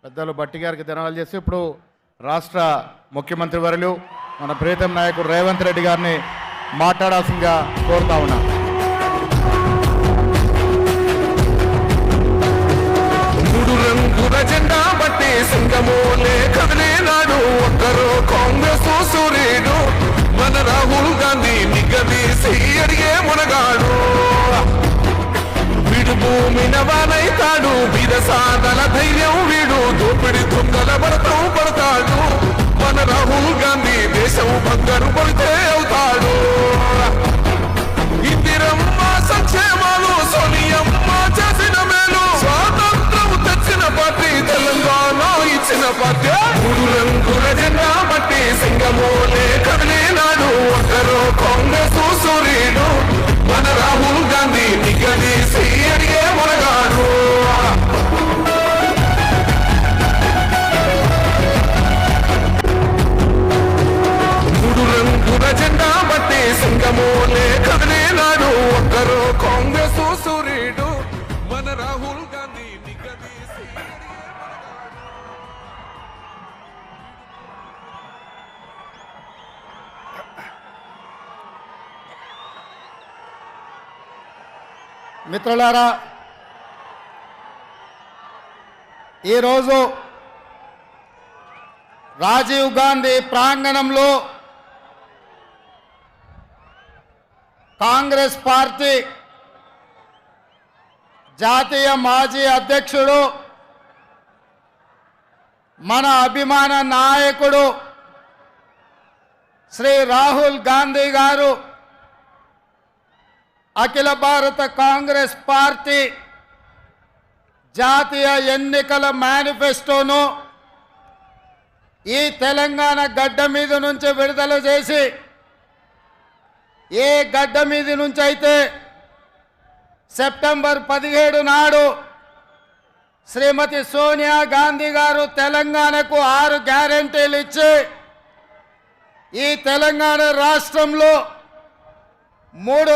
పెద్దలు భట్టి గారికి ధన్యవాదాలు చేసి ఇప్పుడు రాష్ట్ర ముఖ్యమంత్రి వర్యులు మన ప్రీతం నాయకుడు రేవంత్ రెడ్డి గారిని మాట్లాడాల్సిందిగా కోరుతా ఉన్నా. మూడు రంగుల జెండా బట్టి సింగమోలే కదిలేనాడు ఒక్కరో కాంగ్రెస్ సూర్యుడు మన రాహుల్ గాంధీ నిగదీసి అడిగే మునగాడు వీడు భూమిన వానైతాడు వీరసాదల ధైర్యం వీడు దోపిడి దొంగల భరతం పడతాడు మన రాహుల్ గాంధీ దేశం బంగారు పడితే అవుతాడు ఇందిరమ్మ సంక్షేమాలు సోనియమ్మ చేసిన మేలు స్వాతంత్రం తెచ్చిన పార్టీ తెలంగాణ ఇచ్చిన పార్టీ మూడు రంగుల జెండా బట్టి సింగమోలే కదిలేనాడు ఒకరు కాంగ్రెస్ సూర్యుడు మన రాహుల్ గాంధీ నిగదీసి అడిగే మునగాడు మూడు రంగుల జెండా బట్టి సింగమోలే కదిలేనాడు ఒకరు కాంగ్రెస్ సూర్యుడు మన రాహుల్ గాంధీ నిగదీసి మిత్రులారా, ఈరోజు రాజీవ్ గాంధీ ప్రాంగణంలో కాంగ్రెస్ పార్టీ జాతీయ మాజీ అధ్యక్షుడు మన అభిమాన నాయకుడు శ్రీ రాహుల్ గాంధీ గారు అఖిల భారత కాంగ్రెస్ పార్టీ జాతీయ ఎన్నికల మేనిఫెస్టోను ఈ తెలంగాణ గడ్డ మీద నుంచి విడుదల చేసి ఏ గడ్డ మీద నుంచి అయితే సెప్టెంబర్ 17 నాడు శ్రీమతి సోనియా గాంధీ గారు తెలంగాణకు 6 గ్యారెంటీలు ఇచ్చి ఈ తెలంగాణ రాష్ట్రంలో 3